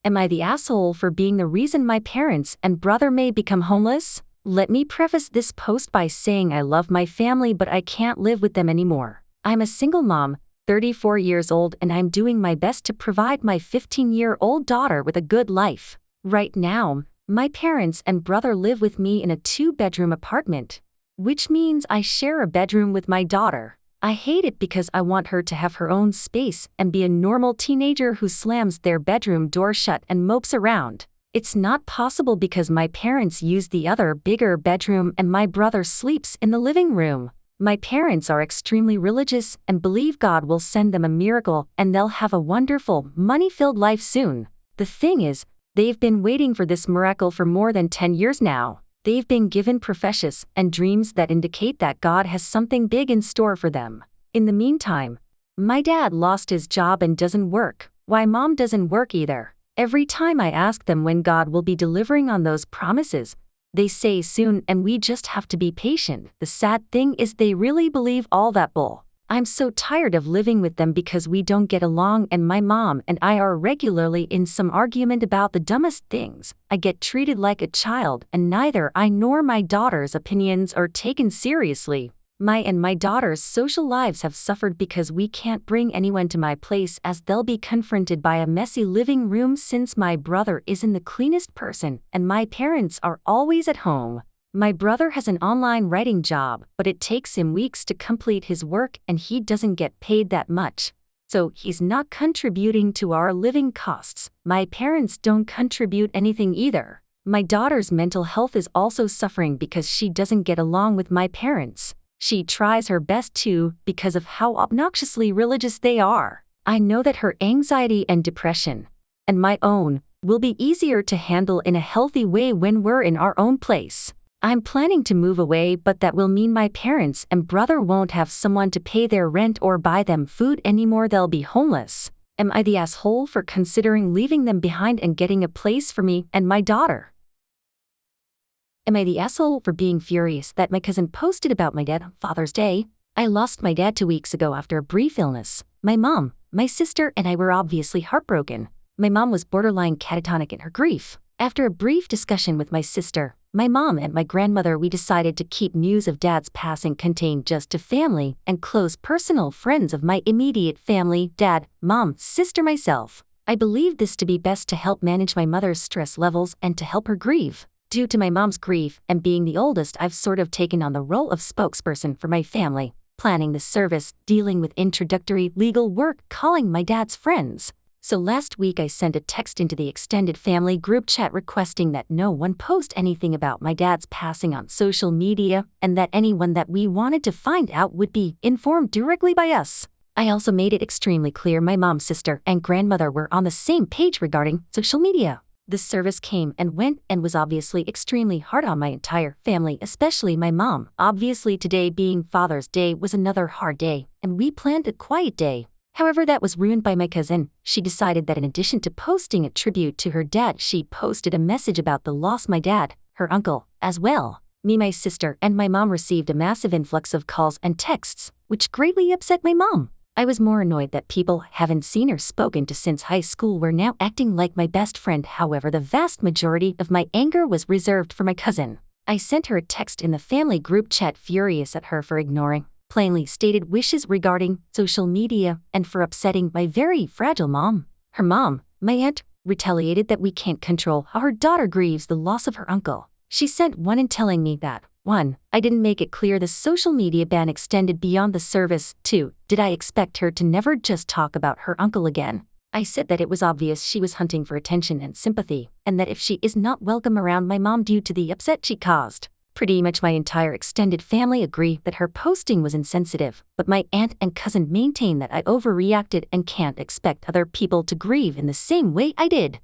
Am I the asshole for being the reason my parents and brother may become homeless? Let me preface this post by saying I love my family but I can't live with them anymore. I'm a single mom, 34 years old, and I'm doing my best to provide my 15-year-old daughter with a good life. Right now, my parents and brother live with me in a 2-bedroom apartment, which means I share a bedroom with my daughter. I hate it because I want her to have her own space and be a normal teenager who slams their bedroom door shut and mopes around. It's not possible because my parents use the other bigger bedroom and my brother sleeps in the living room. My parents are extremely religious and believe God will send them a miracle and they'll have a wonderful, money-filled life soon. The thing is, they've been waiting for this miracle for more than 10 years now. They've been given prophecies and dreams that indicate that God has something big in store for them. In the meantime, my dad lost his job and doesn't work. Why mom doesn't work either. Every time I ask them when God will be delivering on those promises, they say soon and we just have to be patient. The sad thing is they really believe all that bull. I'm so tired of living with them because we don't get along and my mom and I are regularly in some argument about the dumbest things. I get treated like a child and neither I nor my daughter's opinions are taken seriously. My and my daughter's social lives have suffered because we can't bring anyone to my place as they'll be confronted by a messy living room since my brother isn't the cleanest person and my parents are always at home. My brother has an online writing job, but it takes him weeks to complete his work and he doesn't get paid that much. So he's not contributing to our living costs. My parents don't contribute anything either. My daughter's mental health is also suffering because she doesn't get along with my parents. She tries her best to because of how obnoxiously religious they are. I know that her anxiety and depression, and my own, will be easier to handle in a healthy way when we're in our own place. I'm planning to move away, but that will mean my parents and brother won't have someone to pay their rent or buy them food anymore. They'll be homeless. Am I the asshole for considering leaving them behind and getting a place for me and my daughter? Am I the asshole for being furious that my cousin posted about my dad on Father's Day? I lost my dad 2 weeks ago after a brief illness. My mom, my sister, and I were obviously heartbroken. My mom was borderline catatonic in her grief. After a brief discussion with my sister, my mom and my grandmother, we decided to keep news of Dad's passing contained just to family and close personal friends of my immediate family, Dad, Mom, sister, myself. I believed this to be best to help manage my mother's stress levels and to help her grieve. Due to my mom's grief and being the oldest, I've sort of taken on the role of spokesperson for my family, planning the service, dealing with introductory legal work, calling my dad's friends. So last week I sent a text into the extended family group chat requesting that no one post anything about my dad's passing on social media and that anyone that we wanted to find out would be informed directly by us. I also made it extremely clear my mom, sister, and grandmother were on the same page regarding social media. The service came and went and was obviously extremely hard on my entire family, especially my mom. Obviously today being Father's Day was another hard day, and we planned a quiet day. However, that was ruined by my cousin. She decided that in addition to posting a tribute to her dad, she posted a message about the loss my dad, her uncle, as well. Me, my sister, and my mom received a massive influx of calls and texts, which greatly upset my mom. I was more annoyed that people haven't seen or spoken to since high school were now acting like my best friend. However, the vast majority of my anger was reserved for my cousin. I sent her a text in the family group chat furious at her for ignoring plainly stated wishes regarding social media and for upsetting my very fragile mom. Her mom, my aunt, retaliated that we can't control how her daughter grieves the loss of her uncle. She sent one in telling me that 1. I didn't make it clear the social media ban extended beyond the service. 2. Did I expect her to never just talk about her uncle again? I said that it was obvious she was hunting for attention and sympathy, and that if she is not welcome around my mom due to the upset she caused. Pretty much my entire extended family agree that her posting was insensitive, but my aunt and cousin maintain that I overreacted and can't expect other people to grieve in the same way I did.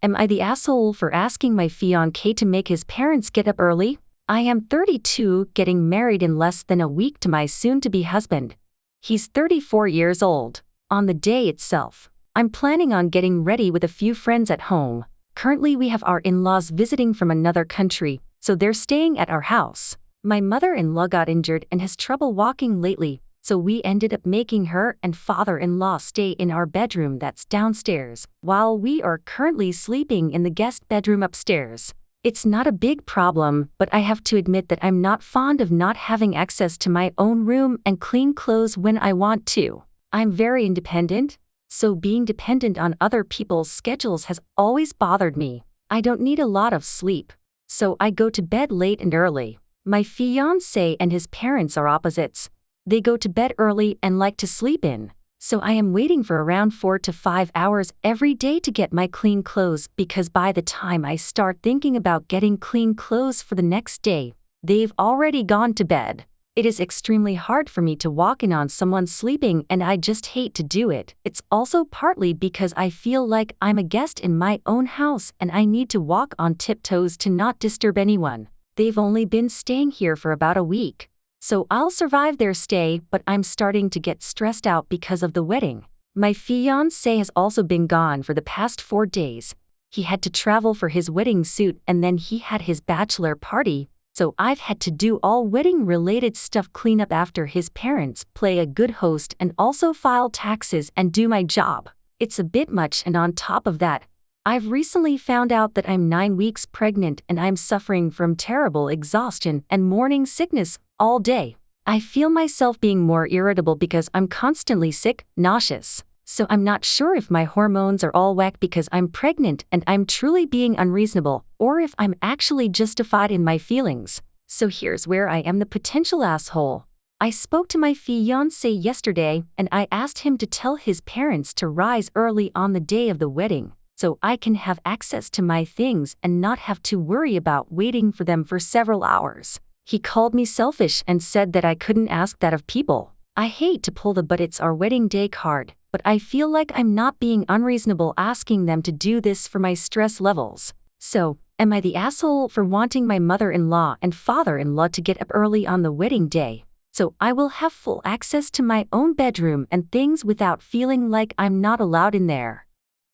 Am I the asshole for asking my fiance to make his parents get up early? I am 32, getting married in less than a week to my soon-to-be husband. He's 34 years old. On the day itself, I'm planning on getting ready with a few friends at home. Currently we have our in-laws visiting from another country, so they're staying at our house. My mother-in-law got injured and has trouble walking lately, So we ended up making her and father-in-law stay in our bedroom that's downstairs, while we are currently sleeping in the guest bedroom upstairs. It's not a big problem, but I have to admit that I'm not fond of not having access to my own room and clean clothes when I want to. I'm very independent, so being dependent on other people's schedules has always bothered me. I don't need a lot of sleep, so I go to bed late and early. My fiance and his parents are opposites. They go to bed early and like to sleep in, so I am waiting for around 4 to 5 hours every day to get my clean clothes, because by the time I start thinking about getting clean clothes for the next day, they've already gone to bed. It is extremely hard for me to walk in on someone sleeping, and I just hate to do it. It's also partly because I feel like I'm a guest in my own house and I need to walk on tiptoes to not disturb anyone. They've only been staying here for about a week, so I'll survive their stay, but I'm starting to get stressed out because of the wedding. My fiancé has also been gone for the past 4 days. He had to travel for his wedding suit and then he had his bachelor party, so I've had to do all wedding-related stuff, clean up after his parents, play a good host, and also file taxes and do my job. It's a bit much, and on top of that, I've recently found out that I'm 9 weeks pregnant and I'm suffering from terrible exhaustion and morning sickness all day. I feel myself being more irritable because I'm constantly sick, nauseous. So I'm not sure if my hormones are all whack because I'm pregnant and I'm truly being unreasonable, or if I'm actually justified in my feelings. So here's where I am the potential asshole. I spoke to my fiancé yesterday and I asked him to tell his parents to rise early on the day of the wedding, so I can have access to my things and not have to worry about waiting for them for several hours. He called me selfish and said that I couldn't ask that of people. I hate to pull the "but it's our wedding day" card, but I feel like I'm not being unreasonable asking them to do this for my stress levels. So, am I the asshole for wanting my mother-in-law and father-in-law to get up early on the wedding day, so I will have full access to my own bedroom and things without feeling like I'm not allowed in there?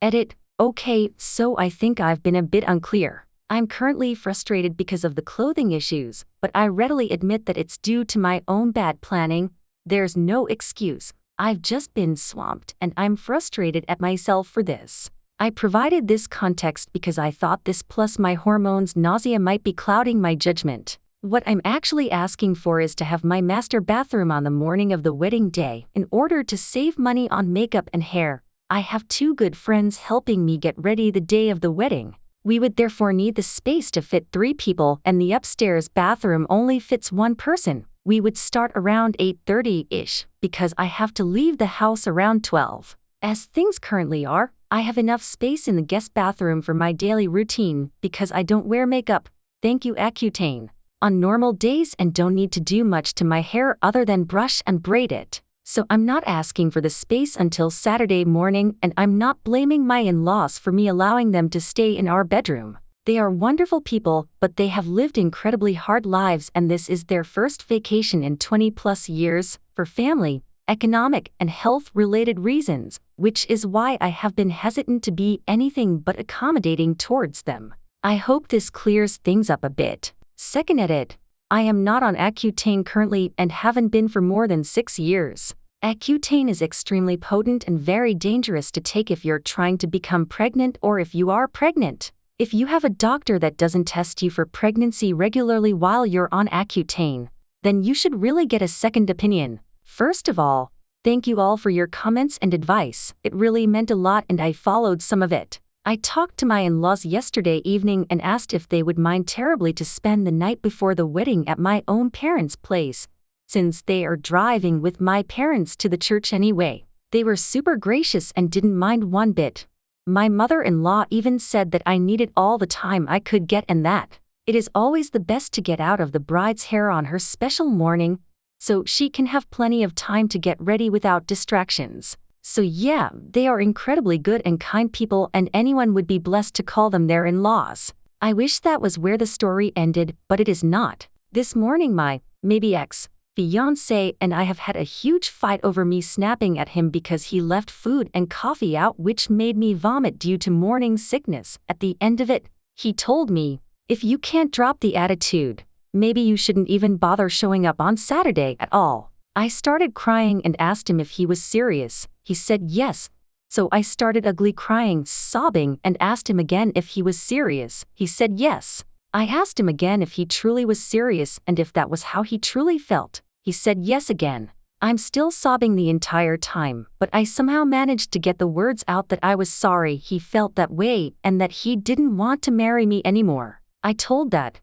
Edit. Okay, so I think I've been a bit unclear. I'm currently frustrated because of the clothing issues, but I readily admit that it's due to my own bad planning. There's no excuse. I've just been swamped and I'm frustrated at myself for this. I provided this context because I thought this plus my hormones nausea might be clouding my judgment. What I'm actually asking for is to have my master bathroom on the morning of the wedding day in order to save money on makeup and hair. I have 2 good friends helping me get ready the day of the wedding. We would therefore need the space to fit 3 people, and the upstairs bathroom only fits 1 person. We would start around 8:30-ish, because I have to leave the house around 12. As things currently are, I have enough space in the guest bathroom for my daily routine because I don't wear makeup. Thank you, Accutane. On normal days, and don't need to do much to my hair other than brush and braid it. So I'm not asking for the space until Saturday morning, and I'm not blaming my in-laws for me allowing them to stay in our bedroom. They are wonderful people, but they have lived incredibly hard lives, and this is their first vacation in 20+ years, for family, economic, and health-related reasons, which is why I have been hesitant to be anything but accommodating towards them. I hope this clears things up a bit. Second edit. I am not on Accutane currently and haven't been for more than 6 years. Accutane is extremely potent and very dangerous to take if you're trying to become pregnant or if you are pregnant. If you have a doctor that doesn't test you for pregnancy regularly while you're on Accutane, then you should really get a second opinion. First of all, thank you all for your comments and advice. It really meant a lot and I followed some of it. I talked to my in-laws yesterday evening and asked if they would mind terribly to spend the night before the wedding at my own parents' place, since they are driving with my parents to the church anyway. They were super gracious and didn't mind one bit. My mother-in-law even said that I needed all the time I could get and that it is always the best to get out of the bride's hair on her special morning, so she can have plenty of time to get ready without distractions. So yeah, they are incredibly good and kind people, and anyone would be blessed to call them their in-laws. I wish that was where the story ended, but it is not. This morning my, maybe ex-fiancé and I have had a huge fight over me snapping at him because he left food and coffee out, which made me vomit due to morning sickness. At the end of it, he told me, "If you can't drop the attitude, maybe you shouldn't even bother showing up on Saturday at all." I started crying and asked him if he was serious. He said yes. So I started ugly crying, sobbing, and asked him again if he was serious. He said yes. I asked him again if he truly was serious and if that was how he truly felt. He said yes again. I'm still sobbing the entire time, but I somehow managed to get the words out that I was sorry he felt that way and that he didn't want to marry me anymore. I told that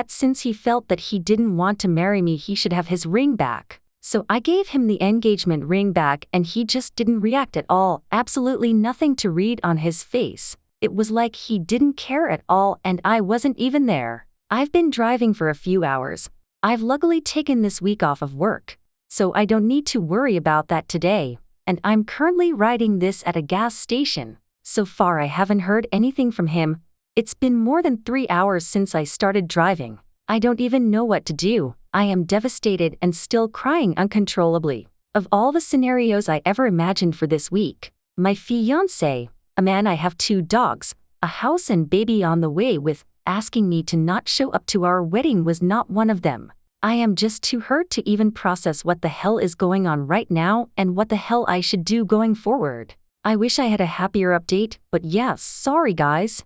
since he felt that he didn't want to marry me, he should have his ring back. So I gave him the engagement ring back and he just didn't react at all, absolutely nothing to read on his face. It was like he didn't care at all and I wasn't even there. I've been driving for a few hours. I've luckily taken this week off of work, so I don't need to worry about that today, and I'm currently writing this at a gas station. So far I haven't heard anything from him. It's been more than 3 hours since I started driving. I don't even know what to do. I am devastated and still crying uncontrollably. Of all the scenarios I ever imagined for this week, my fiance, a man I have 2 dogs, a house and baby on the way with, asking me to not show up to our wedding was not one of them. I am just too hurt to even process what the hell is going on right now and what the hell I should do going forward. I wish I had a happier update, but yeah, sorry guys.